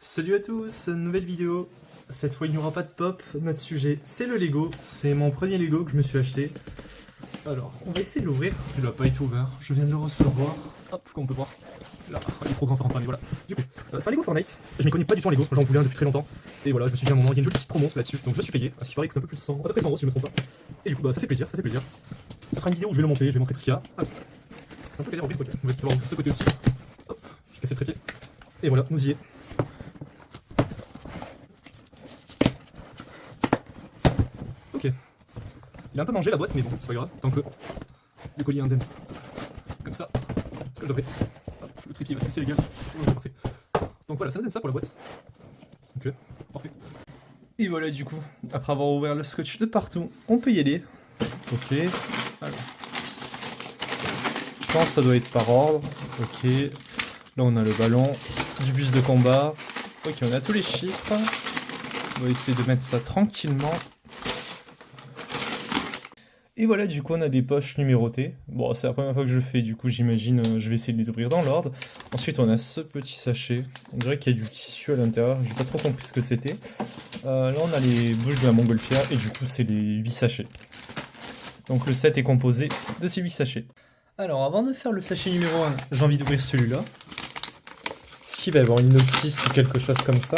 Salut à tous, nouvelle vidéo. Cette fois il n'y aura pas de pop, notre sujet c'est le Lego. C'est mon premier Lego que je me suis acheté. Alors on va essayer de l'ouvrir, il n'a pas été ouvert, je viens de le recevoir. Hop, comme on peut voir. Là, il est trop grand ça rentre pas, mais voilà. Du coup, c'est un Lego Fortnite, je m'y connais pas du tout en Lego, j'en voulais un depuis très longtemps. Et voilà, je me suis dit à un moment, il y a une jolie petite promo là-dessus, donc je me suis payé, à ce qui paraît il coûte un peu plus de 100, à peu près 100 € si je me trompe pas. Et du coup ça fait plaisir, ça fait plaisir. Ça sera une vidéo où je vais le monter, je vais montrer tout ce qu'il y a. Hop. C'est un peu galère à ouvrir, ok. On va pouvoir ouvrir ce côté aussi. Hop, j'ai cassé le trépied. Et voilà, nous y est. Ok. Il a un peu mangé la boîte, mais bon, c'est pas grave, tant que le colis est indemne. Comme ça, c'est que je devrais. Hop, le trépied va se casser les gueules. Ok, parfait. Donc voilà, ça donne ça pour la boîte. Ok, parfait. Et voilà, du coup, après avoir ouvert le scotch de partout, on peut y aller. Ok, alors. Je pense que ça doit être par ordre. Ok, là on a le ballon, du bus de combat. Ok, on a tous les chiffres. On va essayer de mettre ça tranquillement. Et voilà, du coup, on a des poches numérotées. Bon, c'est la première fois que je le fais, du coup, j'imagine, je vais essayer de les ouvrir dans l'ordre. Ensuite, on a ce petit sachet. On dirait qu'il y a du tissu à l'intérieur, j'ai pas trop compris ce que c'était. Là, on a les bouches de la montgolfière, et du coup, c'est les 8 sachets. Donc, le set est composé de ces 8 sachets. Alors, avant de faire le sachet numéro 1, j'ai envie d'ouvrir celui-là. Ce qui va avoir une notice ou quelque chose comme ça.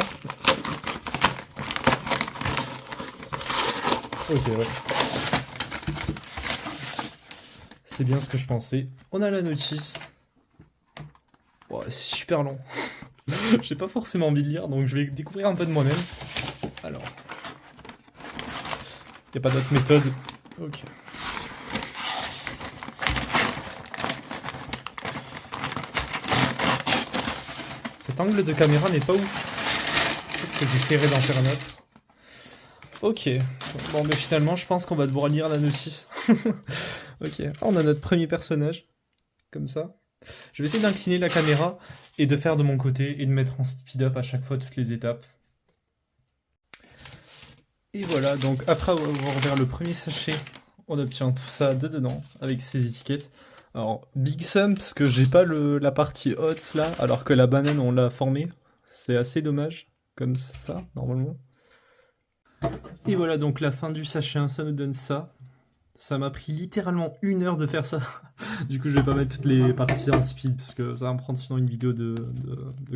Ok, ouais. C'est bien ce que je pensais. On a la notice. Ouais, c'est super long. J'ai pas forcément envie de lire, donc je vais découvrir un peu de moi-même. Alors. Y a pas d'autre méthode. Ok. Cet angle de caméra n'est pas ouf. Peut-être que j'essaierai d'en faire un autre. Ok. Bon, mais finalement, je pense qu'on va devoir lire la notice. Ok. Ah, on a notre premier personnage. Comme ça. Je vais essayer d'incliner la caméra et de faire de mon côté et de mettre en speed up à chaque fois toutes les étapes. Et voilà, donc après avoir ouvert le premier sachet, on obtient tout ça de dedans avec ces étiquettes. Alors, Big Sum, parce que j'ai pas la partie haute là, alors que la banane on l'a formée. C'est assez dommage, comme ça, normalement. Et voilà, donc la fin du sachet 1, ça nous donne ça. Ça m'a pris littéralement 1 heure de faire ça. Du coup, je vais pas mettre toutes les parties en speed, parce que ça va me prendre sinon une vidéo de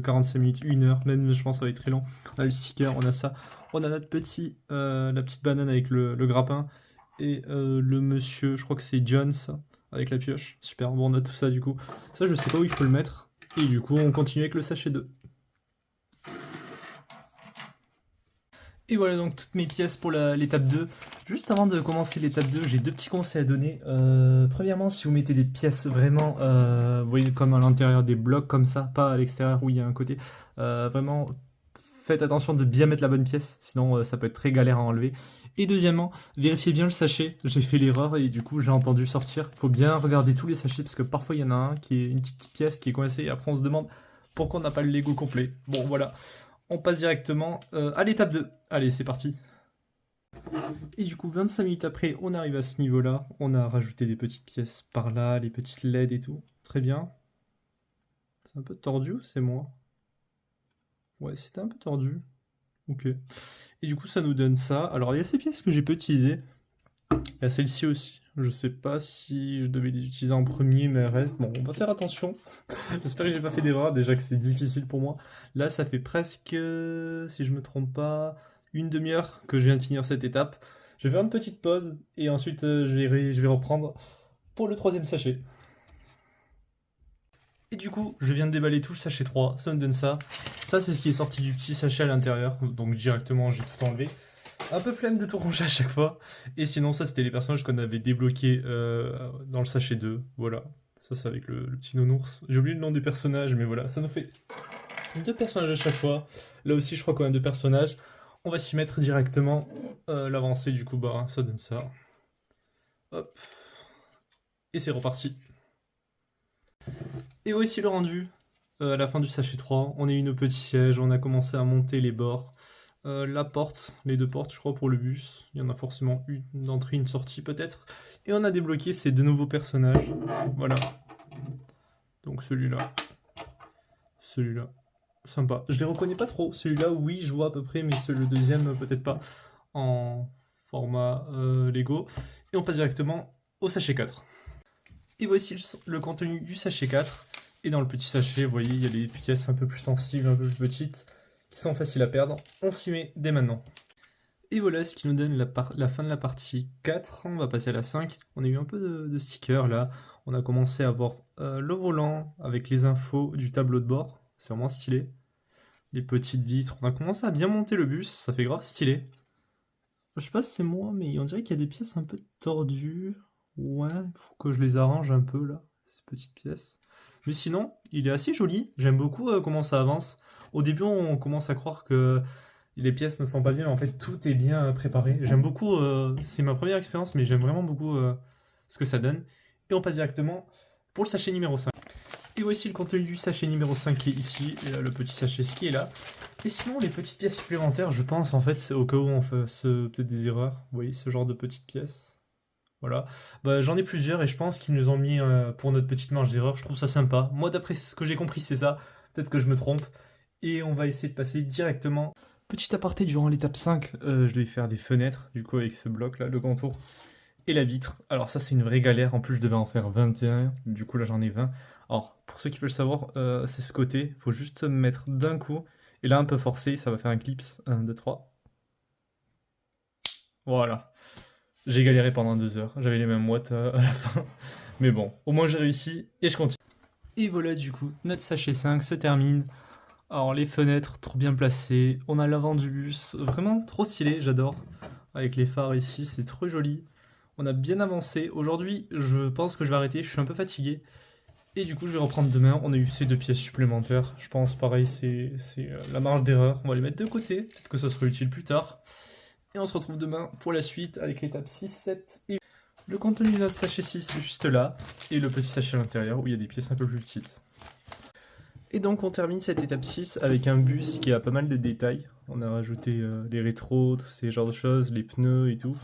45 minutes, 1 heure, même je pense que ça va être très long. On a le sticker, on a ça. On a notre la petite banane avec le grappin. Et le monsieur, je crois que c'est John, ça, avec la pioche. Super, bon, on a tout ça du coup. Ça, je sais pas où il faut le mettre. Et du coup, on continue avec le sachet 2. Et voilà donc toutes mes pièces pour l'étape 2. Juste avant de commencer l'étape 2, j'ai 2 petits conseils à donner. Premièrement, si vous mettez des pièces vraiment, vous voyez comme à l'intérieur des blocs comme ça, pas à l'extérieur où il y a un côté, vraiment faites attention de bien mettre la bonne pièce, sinon ça peut être très galère à enlever. Et deuxièmement, vérifiez bien le sachet. J'ai fait l'erreur et du coup j'ai entendu sortir. Il faut bien regarder tous les sachets parce que parfois il y en a un qui est une petite pièce qui est coincée et après on se demande pourquoi on n'a pas le Lego complet. Bon voilà. On passe directement à l'étape 2. Allez, c'est parti. Et du coup, 25 minutes après, on arrive à ce niveau-là. On a rajouté des petites pièces par là, les petites LED et tout. Très bien. C'est un peu tordu ou c'est moi? Ouais, c'était un peu tordu. Ok. Et du coup, ça nous donne ça. Alors, il y a ces pièces que j'ai peu utilisées. Il y a celle-ci aussi. Je sais pas si je devais les utiliser en premier, mais elles restent. Bon, on va faire attention. J'espère que j'ai pas fait d'erreur, déjà que c'est difficile pour moi. Là, ça fait presque, si je me trompe pas, 1/2 heure que je viens de finir cette étape. Je vais faire une petite pause et ensuite je vais reprendre pour le 3e sachet. Et du coup, je viens de déballer tout le sachet 3, ça me donne ça. Ça, c'est ce qui est sorti du petit sachet à l'intérieur, donc directement, j'ai tout enlevé. Un peu flemme de tout ranger à chaque fois. Et sinon, ça, c'était les personnages qu'on avait débloqués dans le sachet 2. Voilà. Ça, c'est avec le petit nounours. J'ai oublié le nom des personnages, mais voilà. Ça nous fait 2 personnages à chaque fois. Là aussi, je crois qu'on a 2 personnages. On va s'y mettre directement. L'avancée, du coup, bah, ça donne ça. Hop. Et c'est reparti. Et voici le rendu. À la fin du sachet 3, on a eu nos petits sièges. On a commencé à monter les bords. La porte, les 2 portes, je crois, pour le bus. Il y en a forcément une entrée, une sortie peut-être. Et on a débloqué ces 2 nouveaux personnages. Voilà. Donc celui-là. Celui-là. Sympa. Je les reconnais pas trop. Celui-là, oui, je vois à peu près, mais le deuxième, peut-être pas. En format Lego. Et on passe directement au sachet 4. Et voici le contenu du sachet 4. Et dans le petit sachet, vous voyez, il y a les pièces un peu plus sensibles, un peu plus petites, qui sont faciles à perdre. On s'y met dès maintenant. Et voilà ce qui nous donne la fin de la partie 4. On va passer à la 5. On a eu un peu de stickers là. On a commencé à voir le volant avec les infos du tableau de bord. C'est vraiment stylé. Les petites vitres. On a commencé à bien monter le bus. Ça fait grave stylé. Je sais pas si c'est moi, mais on dirait qu'il y a des pièces un peu tordues. Ouais, il faut que je les arrange un peu là, ces petites pièces. Mais sinon, il est assez joli. J'aime beaucoup comment ça avance. Au début, on commence à croire que les pièces ne sont pas bien, mais en fait, tout est bien préparé. J'aime beaucoup, c'est ma première expérience, mais j'aime vraiment beaucoup ce que ça donne. Et on passe directement pour le sachet numéro 5. Et voici le contenu du sachet numéro 5 qui est ici, et là, le petit sachet qui est là. Et sinon, les petites pièces supplémentaires, je pense, en fait, c'est au cas où on fait peut-être des erreurs. Vous voyez, ce genre de petites pièces. Voilà. Bah, j'en ai plusieurs et je pense qu'ils nous ont mis pour notre petite marge d'erreur. Je trouve ça sympa. Moi, d'après ce que j'ai compris, c'est ça. Peut-être que je me trompe. Et on va essayer de passer directement. Petit aparté, durant l'étape 5, je devais faire des fenêtres, du coup, avec ce bloc-là, le contour. Et la vitre. Alors ça, c'est une vraie galère. En plus, je devais en faire 21. Du coup, là, j'en ai 20. Alors, pour ceux qui veulent savoir, c'est ce côté. Il faut juste mettre d'un coup. Et là, un peu forcé, ça va faire un clips. 1, 2, 3. Voilà. J'ai galéré pendant 2 heures. J'avais les mêmes watts à la fin. Mais bon, au moins j'ai réussi et je continue. Et voilà, du coup, notre sachet 5 se termine. Alors, les fenêtres, trop bien placées. On a l'avant du bus. Vraiment trop stylé, j'adore. Avec les phares ici, c'est trop joli. On a bien avancé. Aujourd'hui, je pense que je vais arrêter. Je suis un peu fatigué. Et du coup, je vais reprendre demain. On a eu ces 2 pièces supplémentaires. Je pense, pareil, c'est la marge d'erreur. On va les mettre de côté. Peut-être que ça sera utile plus tard. Et on se retrouve demain pour la suite avec l'étape 6, 7 et 8. Le contenu de notre sachet 6 est juste là. Et le petit sachet à l'intérieur où il y a des pièces un peu plus petites. Et donc on termine cette étape 6 avec un bus qui a pas mal de détails. On a rajouté les rétros, tous ces genres de choses, les pneus et tout.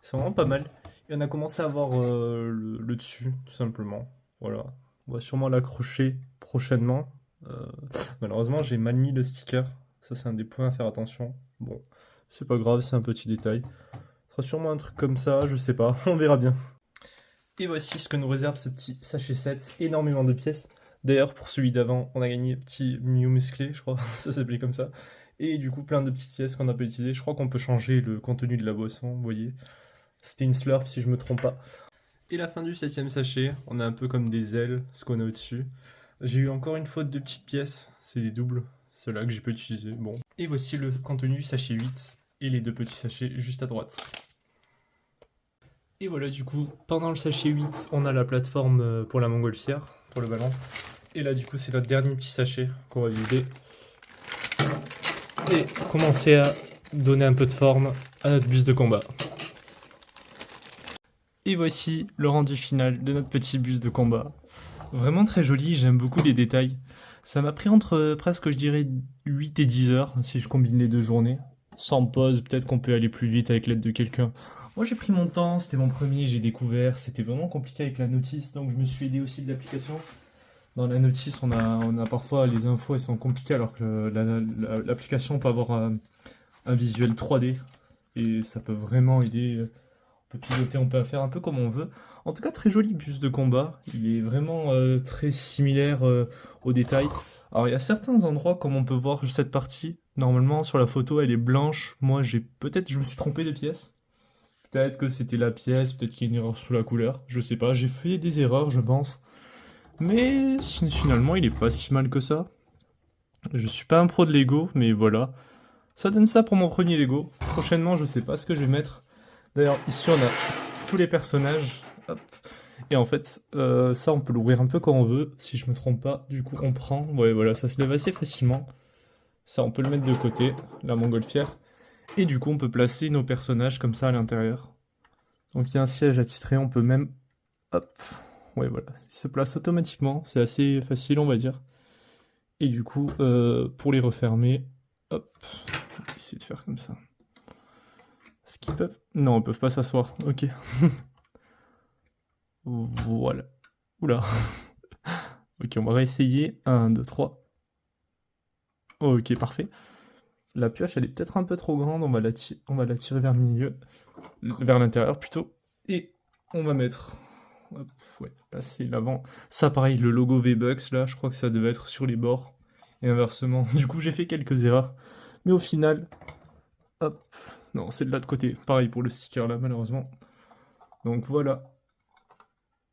C'est vraiment pas mal. Et on a commencé à voir le dessus, tout simplement. Voilà. On va sûrement l'accrocher prochainement. Malheureusement, j'ai mal mis le sticker. Ça, c'est un des points à faire attention. Bon, c'est pas grave, c'est un petit détail. Ce sera sûrement un truc comme ça, je sais pas. On verra bien. Et voici ce que nous réserve ce petit sachet 7. Énormément de pièces. D'ailleurs, pour celui d'avant, on a gagné un petit Mew musclé, je crois, ça s'appelait comme ça. Et du coup, plein de petites pièces qu'on a pas utilisées. Je crois qu'on peut changer le contenu de la boisson, vous voyez. C'était une slurp si je me trompe pas. Et la fin du 7ème sachet, on a un peu comme des ailes, ce qu'on a au-dessus. J'ai eu encore une faute de petites pièces, c'est des doubles, ceux-là que j'ai pas utilisé. Bon. Et voici le contenu du sachet 8 et les 2 petits sachets juste à droite. Et voilà, du coup, pendant le sachet 8, on a la plateforme pour la montgolfière, pour le ballon. Et là, du coup, c'est notre dernier petit sachet qu'on va vider. Et commencer à donner un peu de forme à notre bus de combat. Et voici le rendu final de notre petit bus de combat. Vraiment très joli, j'aime beaucoup les détails. Ça m'a pris entre presque, je dirais, 8 et 10 heures, si je combine les 2 journées. Sans pause, peut-être qu'on peut aller plus vite avec l'aide de quelqu'un. Moi j'ai pris mon temps, c'était mon premier, j'ai découvert, c'était vraiment compliqué avec la notice, donc je me suis aidé aussi de l'application. Dans la notice, on a parfois les infos, elles sont compliquées, alors que l'application peut avoir un visuel 3D, et ça peut vraiment aider. On peut piloter, on peut faire un peu comme on veut. En tout cas, très joli bus de combat. Il est vraiment très similaire aux détails. Alors, il y a certains endroits, comme on peut voir cette partie. Normalement, sur la photo, elle est blanche. Moi, peut-être je me suis trompé de pièce. Peut-être que c'était la pièce, peut-être qu'il y a une erreur sous la couleur. Je sais pas, j'ai fait des erreurs, je pense. Mais finalement, il est pas si mal que ça. Je suis pas un pro de Lego, mais voilà. Ça donne ça pour mon premier Lego. Prochainement, je sais pas ce que je vais mettre. D'ailleurs, ici, on a tous les personnages. Hop. Et en fait, ça, on peut l'ouvrir un peu quand on veut, si je me trompe pas. Du coup, on prend. Ouais, voilà, ça se lève assez facilement. Ça, on peut le mettre de côté, la montgolfière. Et du coup, on peut placer nos personnages comme ça à l'intérieur. Donc, il y a un siège attitré, on peut même... Hop. Ouais, voilà, il se place automatiquement. C'est assez facile, on va dire. Et du coup, pour les refermer, hop, on va essayer de faire comme ça. Est-ce qu'ils peuvent... Non, ils peuvent pas s'asseoir. Ok. Voilà. Oula. Ok, on va réessayer. 1, 2, 3. Ok, parfait. La pioche, elle est peut-être un peu trop grande, on va la tirer vers le milieu, vers l'intérieur plutôt. Et on va mettre... Hop, ouais, là c'est l'avant. Ça pareil, le logo V-Bucks, là, je crois que ça devait être sur les bords. Et inversement. Du coup, j'ai fait quelques erreurs. Mais au final, hop, non, c'est de l'autre côté. Pareil pour le sticker là, malheureusement. Donc voilà.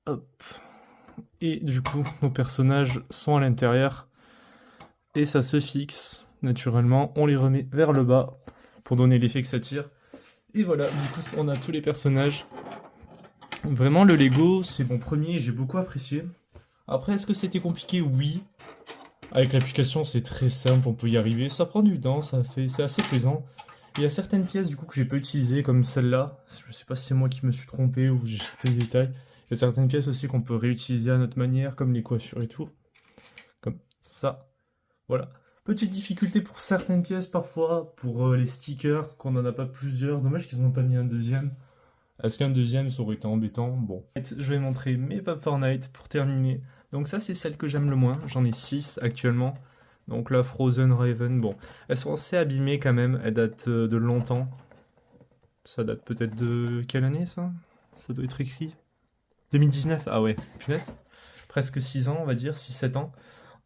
Hop. Et du coup, nos personnages sont à l'intérieur. Et ça se fixe naturellement. On les remet vers le bas pour donner l'effet que ça tire. Et voilà, du coup, on a tous les personnages. Vraiment, le Lego, c'est mon premier, j'ai beaucoup apprécié. Après, est-ce que c'était compliqué? Oui. Avec l'application, c'est très simple, on peut y arriver. Ça prend du temps, c'est assez plaisant. Il y a certaines pièces du coup que j'ai pas utilisées, comme celle-là. Je sais pas si c'est moi qui me suis trompé ou j'ai sauté des détails. Il y a certaines pièces aussi qu'on peut réutiliser à notre manière, comme les coiffures et tout. Comme ça. Voilà. Petite difficulté pour certaines pièces parfois, pour les stickers, qu'on n'en a pas plusieurs. Dommage qu'ils n'en ont pas mis un deuxième. Est-ce qu'un deuxième, ça aurait été embêtant? Bon. Je vais montrer mes pop Fortnite pour terminer. Donc ça, c'est celle que j'aime le moins. J'en ai 6 actuellement. Donc la Frozen Raven, bon. Elles sont assez abîmées quand même. Elles datent de longtemps. Ça date peut-être de... Quelle année, ça? Ça doit être écrit. 2019? Ah ouais, punaise. Presque 6 ans, on va dire. 6-7 ans.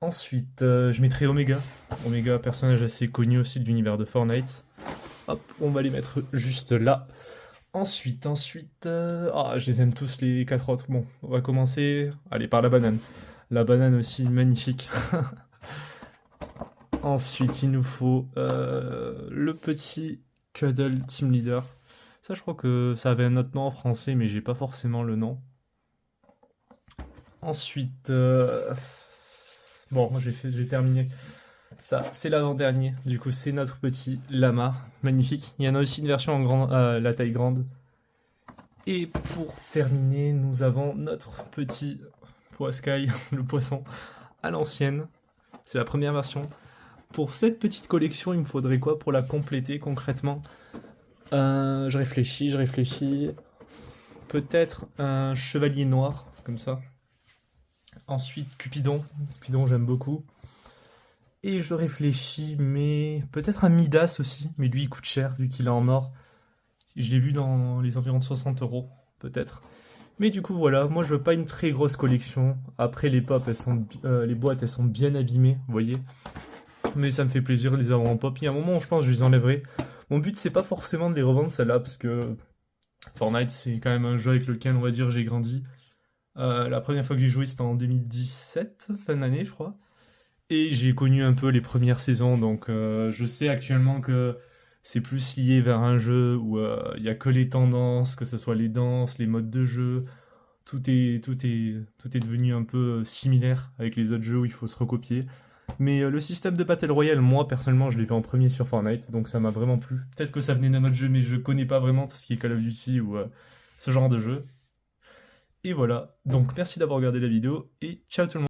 Ensuite, je mettrai Omega. Omega, personnage assez connu aussi de l'univers de Fortnite. Hop, on va les mettre juste là. Ensuite, ah, je les aime tous les 4 autres. Bon, on va commencer, allez, par la banane. La banane aussi, magnifique. Ensuite, il nous faut le petit Cuddle Team Leader. Ça, je crois que ça avait un autre nom en français, mais j'ai pas forcément le nom. Ensuite, bon, j'ai terminé. Ça, c'est l'avant-dernier. Du coup, c'est notre petit lama. Magnifique. Il y en a aussi une version en la taille grande. Et pour terminer, nous avons notre petit Poiscaille, le poisson, à l'ancienne. C'est la première version. Pour cette petite collection, il me faudrait quoi pour la compléter concrètement? Je réfléchis. Peut-être un chevalier noir, comme ça. Ensuite, Cupidon. Cupidon, j'aime beaucoup. Et je réfléchis, mais peut-être un Midas aussi. Mais lui, il coûte cher, vu qu'il est en or. Je l'ai vu dans les environs de 60 euros, peut-être. Mais du coup, voilà, moi je veux pas une très grosse collection. Après, les pop, les boîtes, elles sont bien abîmées, vous voyez. Mais ça me fait plaisir de les avoir en pop. Il y a un moment où je pense que je les enlèverai. Mon but, c'est pas forcément de les revendre, celles-là, parce que Fortnite, c'est quand même un jeu avec lequel, on va dire, j'ai grandi. La première fois que j'ai joué, c'était en 2017, fin d'année, je crois. Et j'ai connu un peu les premières saisons, donc je sais actuellement que c'est plus lié vers un jeu où il y a que les tendances, que ce soit les danses, les modes de jeu, tout est devenu un peu similaire avec les autres jeux où il faut se recopier. Mais le système de Battle Royale, moi personnellement, je l'ai fait en premier sur Fortnite, donc ça m'a vraiment plu. Peut-être que ça venait d'un autre jeu, mais je connais pas vraiment tout ce qui est Call of Duty ou ce genre de jeu. Et voilà, donc merci d'avoir regardé la vidéo et ciao tout le monde.